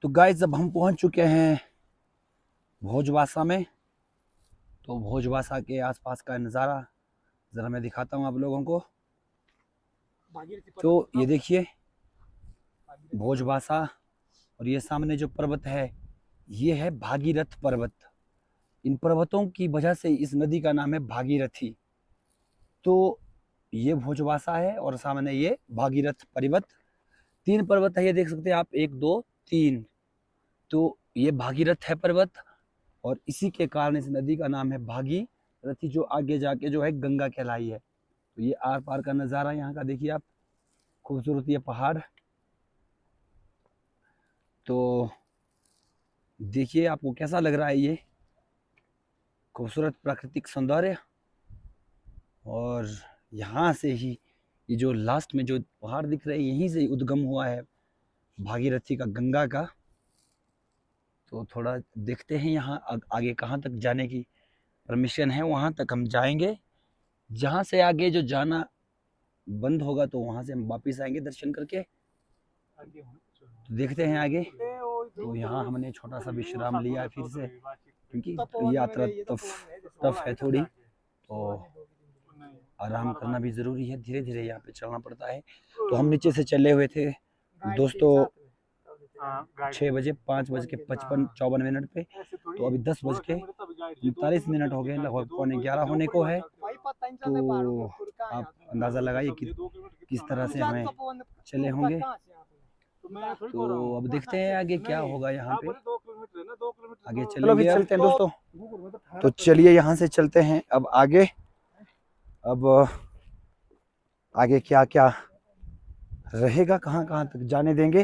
तो गाइस अब हम पहुंच चुके हैं भोजवासा में। तो भोजवासा के आसपास का नज़ारा ज़रा मैं दिखाता हूं आप लोगों को। तो ये देखिए भोजवासा, और ये सामने जो पर्वत है ये है भागीरथ पर्वत। इन पर्वतों की वजह से इस नदी का नाम है भागीरथी। तो ये भोजवासा है और सामने ये भागीरथ पर्वत। 3 पर्वत है, ये देख सकते हैं आप, 1 2 3। तो ये भागीरथ है पर्वत, और इसी के कारण इस नदी का नाम है भागीरथी, जो आगे जाके जो है गंगा कहलाई है। तो ये आर पार का नज़ारा यहाँ का देखिए आप, खूबसूरत ये पहाड़। तो देखिए आपको कैसा लग रहा है ये खूबसूरत प्राकृतिक सौंदर्य। और यहाँ से ही ये जो लास्ट में जो पहाड़ दिख रहे हैं यहीं से उद्गम हुआ है भागीरथी का, गंगा का। तो थोड़ा देखते हैं यहाँ आगे कहाँ तक जाने की परमिशन है, वहाँ तक हम जाएंगे। जहाँ से आगे जो जाना बंद होगा तो वहाँ से हम वापस आएंगे दर्शन करके। तो देखते हैं आगे। तो यहाँ हमने छोटा सा विश्राम लिया है फिर से, क्योंकि यात्रा टफ है थोड़ी, तो आराम करना भी ज़रूरी है। धीरे धीरे यहाँ पे चलना पड़ता है। तो हम नीचे से चले हुए थे दोस्तों 6 बजे 5:55 पे। तो अभी 10:39 हो गए, लगभग 11:15 होने को है। तो आप अंदाज़ा लगाइए कि किस तरह से हमें चले होंगे। तो अब देखते हैं आगे क्या होगा यहाँ पे। आगे चलेंगे, चलते हैं दोस्तों। तो चलिए यहाँ से चलते हैं अब आगे। अब आगे क्या क्या रहेगा, कहाँ कहाँ तक जाने देंगे,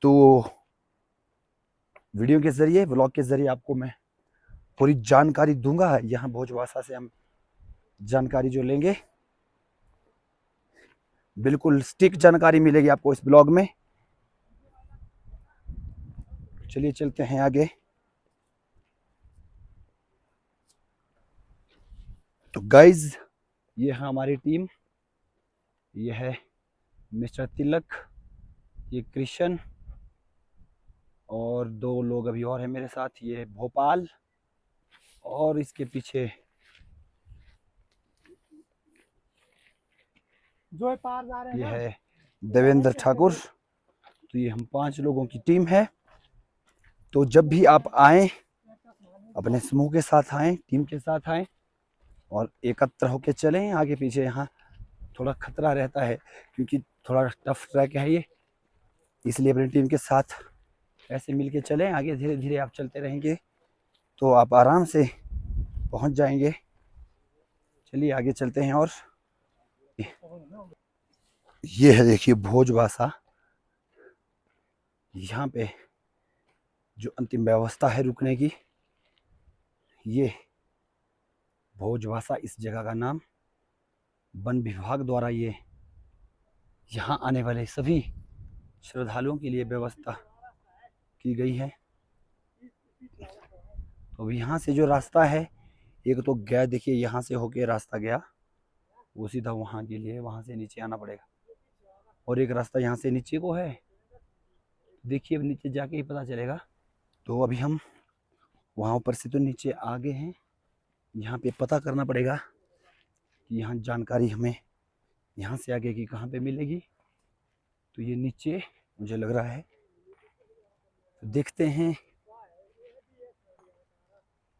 तो वीडियो के जरिए, ब्लॉग के जरिए आपको मैं पूरी जानकारी दूंगा। यहाँ भोजवासा से हम जानकारी जो लेंगे, बिल्कुल स्टिक जानकारी मिलेगी आपको इस ब्लॉग में। चलिए चलते हैं आगे। तो गाइज ये है हमारी टीम, ये है मिस्टर तिलक, ये कृष्ण, और 2 लोग अभी और हैं मेरे साथ, ये भोपाल, और इसके पीछे जो पार जा रहे हैं, ये है देवेंद्र ठाकुर। तो ये हम 5 लोगों की टीम है। तो जब भी आप आए अपने समूह के साथ आएँ, टीम के साथ आएँ और एकत्र होकर चलें। आगे पीछे यहाँ थोड़ा खतरा रहता है क्योंकि थोड़ा टफ ट्रैक है ये, इसलिए अपनी टीम के साथ ऐसे मिल के चलें। आगे धीरे धीरे आप चलते रहेंगे तो आप आराम से पहुंच जाएंगे। चलिए आगे चलते हैं। और ये है देखिए भोजवासा, यहाँ पे जो अंतिम व्यवस्था है रुकने की, ये भोजवासा इस जगह का नाम वन विभाग द्वारा ये यहाँ आने वाले सभी श्रद्धालुओं के लिए व्यवस्था की गई है। तो यहाँ से जो रास्ता है, एक तो गया देखिए यहाँ से होके रास्ता गया, वो सीधा वहाँ के लिए, वहाँ से नीचे आना पड़ेगा। और एक रास्ता यहाँ से नीचे को है, देखिए अब नीचे जाके ही पता चलेगा। तो अभी हम वहाँ ऊपर से तो नीचे आ गए हैं, यहाँ पे पता करना पड़ेगा कि यहाँ जानकारी हमें यहाँ से आगे की कहाँ पे मिलेगी। तो ये नीचे मुझे लग रहा है, तो देखते हैं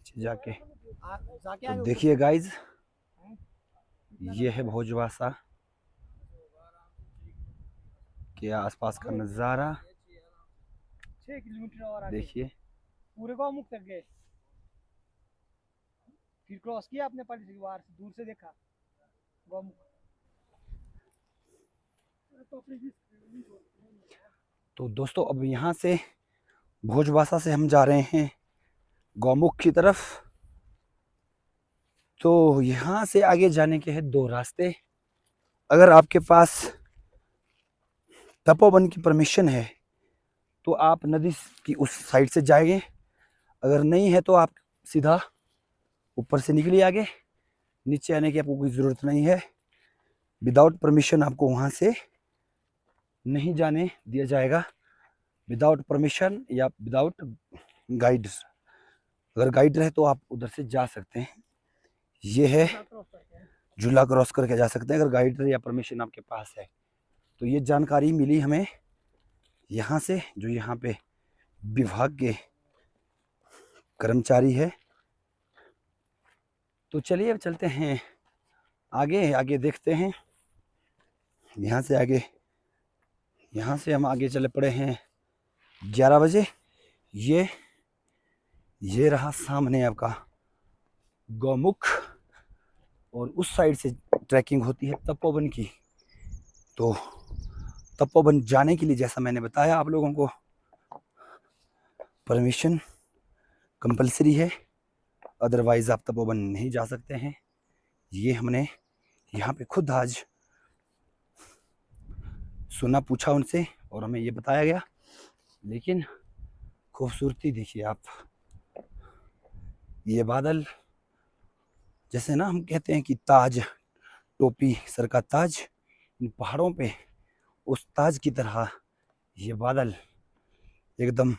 नीचे जाके। तो देखिए गाइज, ये है भोजवासा के आसपास का नज़ारा। 6 किलोमीटर और आगे देखिए पूरे गांव मुक्त तक गए, फिर क्रॉस किया आपने परिवार से, दूर से देखा गौमुख। तो दोस्तों अब यहाँ से भोजवासा से हम जा रहे हैं गौमुख की तरफ। तो यहाँ से आगे जाने के हैं 2 रास्ते। अगर आपके पास तपोवन की परमिशन है तो आप नदी की उस साइड से जाएंगे, अगर नहीं है तो आप सीधा ऊपर से निकलिए आगे। नीचे आने की आपको कोई ज़रूरत नहीं है, विदाउट परमिशन आपको वहाँ से नहीं जाने दिया जाएगा। विदाउट परमिशन या विदाउट गाइड। अगर गाइड रहे तो आप उधर से जा सकते हैं। ये है झूला क्रॉस करके जा सकते हैं अगर गाइड या परमिशन आपके पास है। तो ये जानकारी मिली हमें यहाँ से, जो यहाँ पे विभाग के कर्मचारी है। तो चलिए अब चलते हैं आगे, आगे देखते हैं। यहाँ से आगे, यहाँ से हम आगे चले पड़े हैं 11 बजे। ये रहा सामने आपका गौमुख, और उस साइड से ट्रैकिंग होती है तपोवन की। तो तपोवन जाने के लिए, जैसा मैंने बताया आप लोगों को, परमिशन कंपलसरी है, अदरवाइज आप तपोवन नहीं जा सकते हैं। ये हमने यहाँ पे खुद आज सुना, पूछा उनसे, और हमें ये बताया गया। लेकिन खूबसूरती देखिए आप, ये बादल, जैसे ना हम कहते हैं कि ताज, टोपी सर का ताज, इन पहाड़ों पे उस ताज की तरह ये बादल एकदम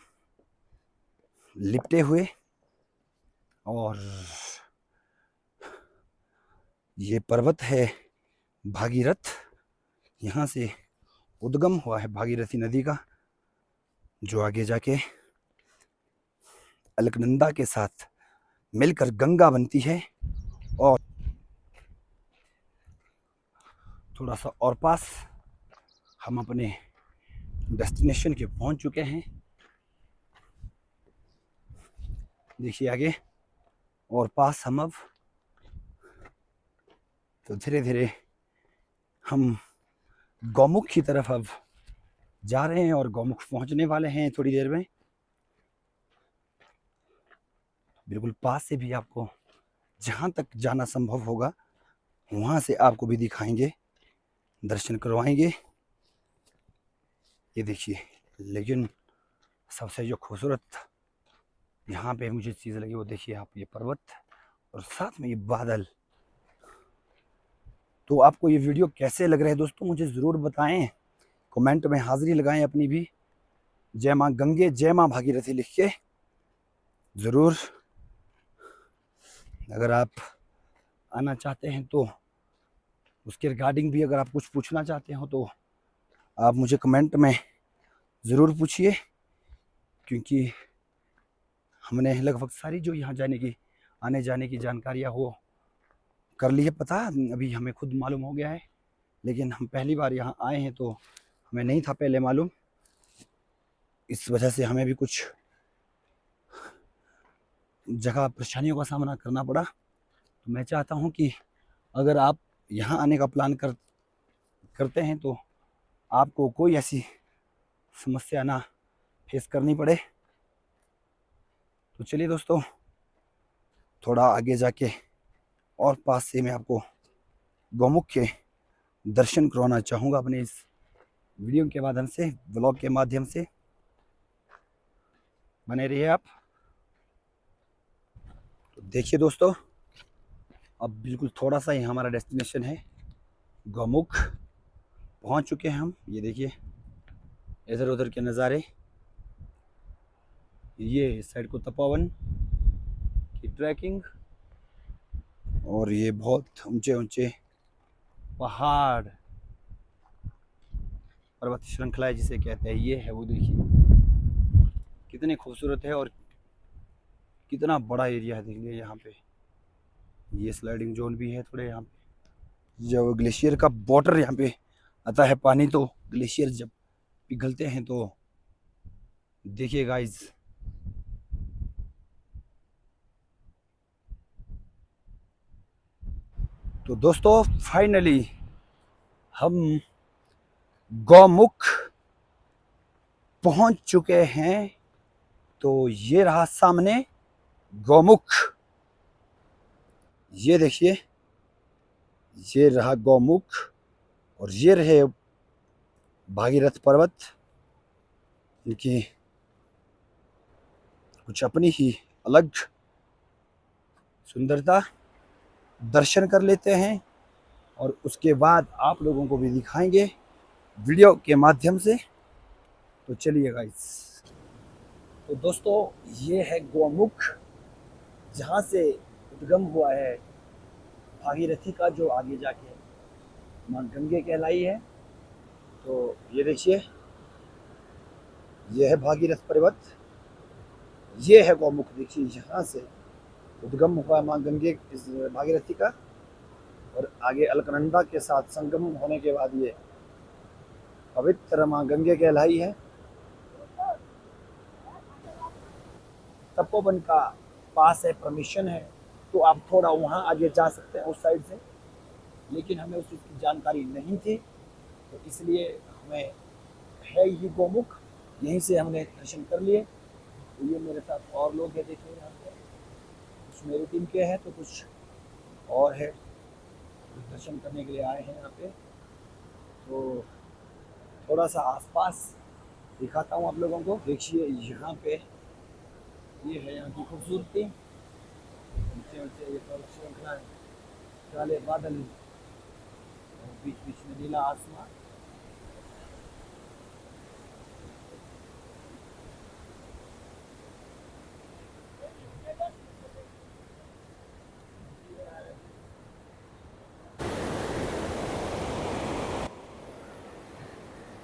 लिपटे हुए। और ये पर्वत है भागीरथ, यहाँ से उद्गम हुआ है भागीरथी नदी का, जो आगे जाके अलकनंदा के साथ मिलकर गंगा बनती है। और थोड़ा सा और पास हम अपने डेस्टिनेशन के पहुंच चुके हैं। देखिए आगे और पास हम अब, तो धीरे धीरे हम गौमुख की तरफ अब जा रहे हैं और गौमुख पहुंचने वाले हैं थोड़ी देर में। बिल्कुल पास से भी आपको जहां तक जाना संभव होगा वहां से आपको भी दिखाएंगे, दर्शन करवाएंगे। ये देखिए, लेकिन सबसे जो खूबसूरत यहाँ पे मुझे चीज़ लगी वो देखिए आप, ये पर्वत और साथ में ये बादल। तो आपको ये वीडियो कैसे लग रहे हैं दोस्तों, मुझे ज़रूर बताएं, कमेंट में हाज़िरी लगाएं अपनी भी। जय माँ गंगे, जय माँ भागीरथी लिख के ज़रूर। अगर आप आना चाहते हैं तो उसके रिगार्डिंग भी अगर आप कुछ पूछना चाहते हो तो आप मुझे कमेंट में ज़रूर पूछिए, क्योंकि हमने लगभग सारी जो यहाँ जाने की, आने जाने की जानकारियाँ वो कर ली है पता, अभी हमें खुद मालूम हो गया है। लेकिन हम पहली बार यहाँ आए हैं तो हमें नहीं था पहले मालूम, इस वजह से हमें भी कुछ जगह परेशानियों का सामना करना पड़ा। तो मैं चाहता हूँ कि अगर आप यहाँ आने का प्लान करते हैं तो आपको कोई ऐसी समस्या ना फेस करनी पड़े। तो चलिए दोस्तों, थोड़ा आगे जाके और पास से मैं आपको गौमुख के दर्शन करवाना चाहूँगा अपने इस वीडियो के माध्यम से, ब्लॉग के माध्यम से। बने रहिए आप। तो देखिए दोस्तों, अब बिल्कुल थोड़ा सा ही हमारा डेस्टिनेशन है गौमुख, पहुंच चुके हैं हम। ये देखिए इधर उधर के नज़ारे, ये इस साइड को तपोवन की ट्रैकिंग, और ये बहुत ऊंचे ऊंचे पहाड़, पर्वत श्रृंखला जिसे कहते हैं, ये है वो। देखिए कितने खूबसूरत है और कितना बड़ा एरिया है। देखिए यहाँ पे ये स्लाइडिंग जोन भी है थोड़े यहाँ पे, जब ग्लेशियर का वाटर यहाँ पे आता है पानी, तो ग्लेशियर जब पिघलते हैं तो देखिए गाइस, तो दोस्तों फाइनली हम गौमुख पहुंच चुके हैं। तो ये रहा सामने गौमुख, ये देखिए, ये रहा गौमुख, और ये रहे भागीरथ पर्वत। इनकी कुछ अपनी ही अलग सुंदरता, दर्शन कर लेते हैं और उसके बाद आप लोगों को भी दिखाएंगे वीडियो के माध्यम से। तो चलिए गाइस, तो दोस्तों ये है गौमुख, जहाँ से उद्गम हुआ है भागीरथी का, जो आगे जाके माँ गंगे कहलाई है। तो ये देखिए, ये है भागीरथ पर्वत, ये है गौमुख। देखिए यहाँ से उद्गम हुआ माँ गंगे इस भागीरथी का, और आगे अलकनंदा के साथ संगम होने के बाद ये पवित्र माँ गंगे कहलाई है। तपोवन का पास है, परमिशन है, तो आप थोड़ा वहाँ आगे जा सकते हैं उस साइड से, लेकिन हमें उस चीज़ की जानकारी नहीं थी, तो इसलिए हमें है ही गौमुख, यहीं से हमने दर्शन कर लिए। तो ये मेरे साथ और लोग हैं, देखिए यहाँ पे कुछ मेरी टीम के हैं, तो कुछ और है दर्शन करने के लिए आए हैं यहाँ पे। तो थोड़ा सा आसपास दिखाता हूँ आप लोगों को। देखिए यहाँ पे ये है यहाँ की खूबसूरती, ऊंचे ऊंचे ये पर्वत श्रृंखला है, काले बादल और बीच बीच में नीला आसमान।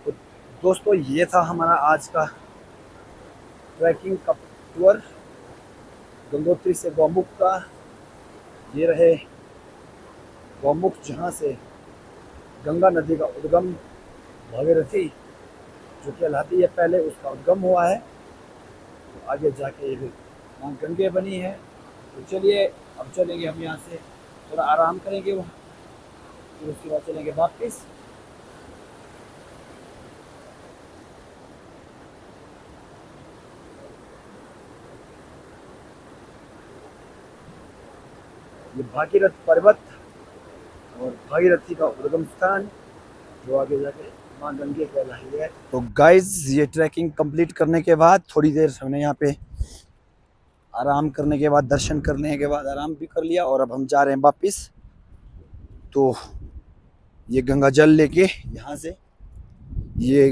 तो दोस्तों ये था हमारा आज का ट्रैकिंग का टूर गंगोत्री से गौमुख का। ये रहे गौमुख, जहाँ से गंगा नदी का उद्गम भागीरथी जो कहलाती है पहले, उसका उद्गम हुआ है। तो आगे जाके ये माँ गंगे बनी है। तो चलिए अब चलेंगे हम यहाँ से, थोड़ा आराम करेंगे वहाँ, फिर उसके बाद चलेंगे वापस। ये भागीरथ पर्वत और भागीरथी का उद्गम स्थान, जो आगे जाके माँ गंगे कहलाई है। तो गाइज ये ट्रैकिंग कंप्लीट करने के बाद थोड़ी देर हमने यहाँ पे आराम करने के बाद, दर्शन करने के बाद आराम भी कर लिया, और अब हम जा रहे हैं वापिस। तो ये गंगा जल लेके यहाँ से, ये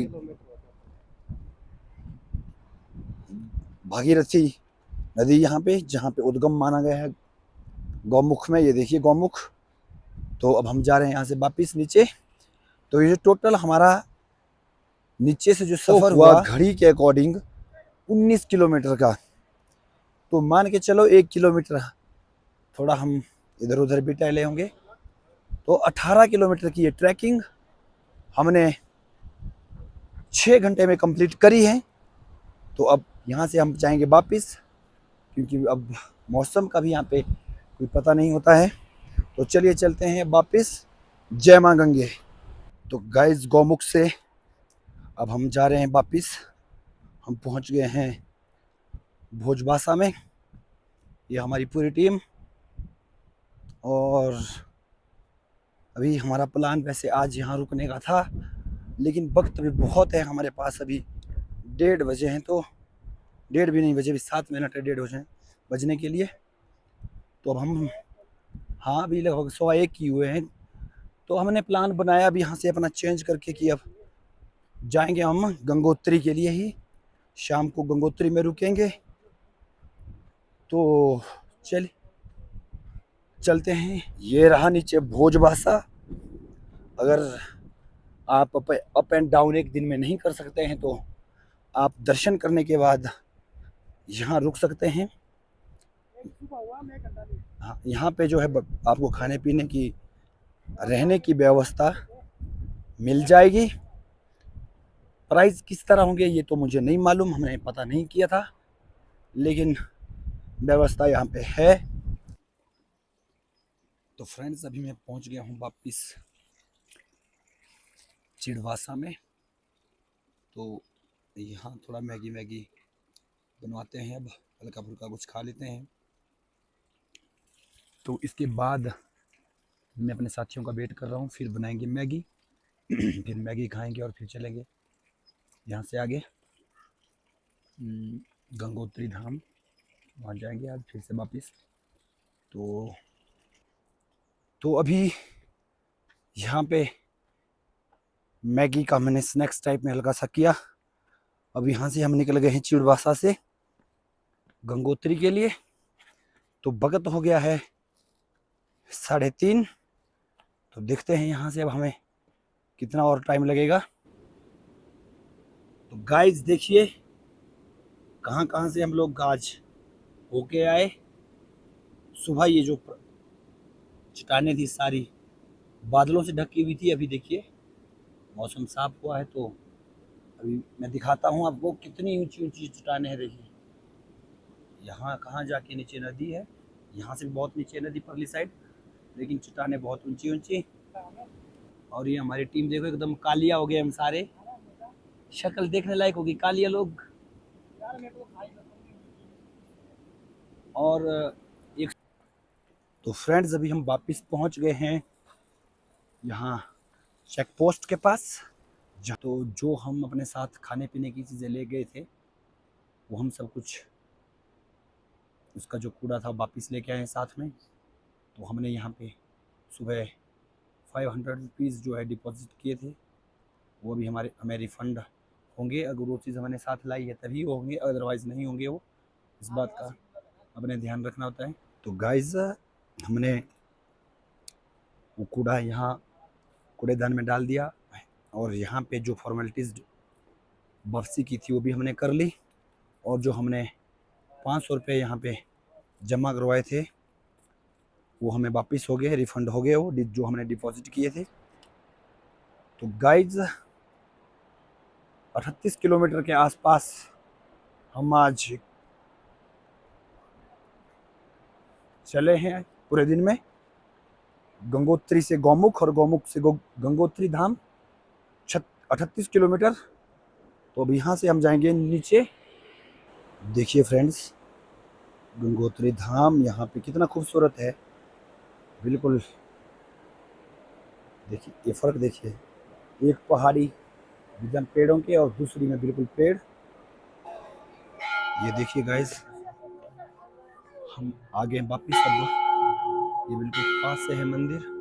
भागीरथी नदी यहाँ पे, जहाँ पे उद्गम माना गया है गौमुख में, ये देखिए गौमुख। तो अब हम जा रहे हैं यहाँ से वापिस नीचे। तो ये जो टोटल हमारा नीचे से जो सफर हुआ घड़ी के अकॉर्डिंग 19 किलोमीटर का, तो मान के चलो 1 किलोमीटर थोड़ा हम इधर उधर भी टहले होंगे, तो 18 किलोमीटर की ये ट्रैकिंग हमने 6 घंटे में कंप्लीट करी है। तो अब यहाँ से हम जाएंगे वापिस, क्योंकि अब मौसम का भी यहाँ पे कोई पता नहीं होता है। तो चलिए चलते हैं वापिस, जय माँ गंगे। तो गाइस गौमुख से अब हम जा रहे हैं वापिस। हम पहुँच गए हैं भोजबासा में, ये हमारी पूरी टीम। और अभी हमारा प्लान वैसे आज यहाँ रुकने का था, लेकिन वक्त भी बहुत है हमारे पास, अभी 1:30 बजे हैं। तो 1:30 भी नहीं बजे, अभी 7 मिनट है 1:30 हो जाए बजने के लिए। तो अब हम, हाँ अभी लगभग 1:15 ही हुए हैं। तो हमने प्लान बनाया अभी यहाँ से अपना चेंज करके कि अब जाएंगे हम गंगोत्री के लिए ही, शाम को गंगोत्री में रुकेंगे। तो चलते हैं। ये रहा नीचे भोजबासा। अगर आप अप एंड डाउन एक दिन में नहीं कर सकते हैं, तो आप दर्शन करने के बाद यहाँ रुक सकते हैं। हाँ, यहाँ पे जो है आपको खाने पीने की, रहने की व्यवस्था मिल जाएगी। प्राइस किस तरह होंगे ये तो मुझे नहीं मालूम, हमने पता नहीं किया था, लेकिन व्यवस्था यहाँ पे है। तो फ्रेंड्स अभी मैं पहुँच गया हूँ वापिस चिड़वासा में। तो यहाँ थोड़ा मैगी बनवाते हैं, अब हल्का फुल्का कुछ खा लेते हैं। तो इसके बाद मैं अपने साथियों का वेट कर रहा हूँ, फिर बनाएंगे मैगी फिर मैगी खाएंगे और फिर चलेंगे यहाँ से आगे गंगोत्री धाम, वहाँ जाएंगे आज फिर से वापस। तो अभी यहाँ पे मैगी का मैंने स्नैक्स टाइप में हल्का सा किया, अब यहाँ से हम निकल गए हैं चिड़वासा से गंगोत्री के लिए। तो वक्त हो गया है 3:30। तो देखते हैं यहाँ से अब हमें कितना और टाइम लगेगा। तो गाइस देखिए कहाँ कहाँ से हम लोग आज होके आए। सुबह ये जो चट्टानें थी सारी बादलों से ढकी हुई थी, अभी देखिए मौसम साफ हुआ है। तो अभी मैं दिखाता हूँ आपको कितनी ऊंची ऊंची चट्टानें हैं। देखिए यहाँ कहाँ जाके नीचे नदी है, यहाँ से भी बहुत नीचे नदी परली साइड, लेकिन चट्टानें बहुत ऊंची ऊंची। और ये हमारी टीम देखो एकदम कालिया हो गए हम सारे, शक्ल देखने लायक होगी कालिया लोग। और एक तो फ्रेंड्स अभी हम वापस पहुंच गए हैं यहाँ चेक पोस्ट के पास। तो जो हम अपने साथ खाने पीने की चीज़ें ले गए थे वो हम सब कुछ उसका जो कूड़ा था वापस लेके आए साथ में। तो हमने यहाँ पे सुबह 500 रुपीज़ जो है डिपॉजिट किए थे, वो भी हमें रिफ़ंड होंगे। अगर वो चीज़ हमने साथ लाई है तभी वो होंगे, अदरवाइज़ नहीं होंगे। वो इस बात का अपने ध्यान रखना होता है। तो गाइज़ हमने वो कूड़ा यहाँ कूड़ेदान में डाल दिया और यहाँ पे जो फॉर्मेलिटीज़ वापसी की थी वो भी हमने कर ली। और जो हमने 500 रुपये यहाँ पे जमा करवाए थे वो हमें वापस हो गए, रिफ़ंड हो गए वो जो हमने डिपॉजिट किए थे। तो गाइज 38 किलोमीटर के आसपास हम आज चले हैं पूरे दिन में, गंगोत्री से गौमुख और गौमुख से गंगोत्री धाम 38 किलोमीटर। तो अब यहाँ से हम जाएंगे नीचे। देखिए फ्रेंड्स गंगोत्री धाम यहाँ पे कितना खूबसूरत है, बिल्कुल देखिए ये फर्क देखिए, एक पहाड़ी एकदम पेड़ों के और दूसरी में बिल्कुल पेड़। ये देखिए गाइस हम आगे वापिस अब ये बिल्कुल पास से है मंदिर।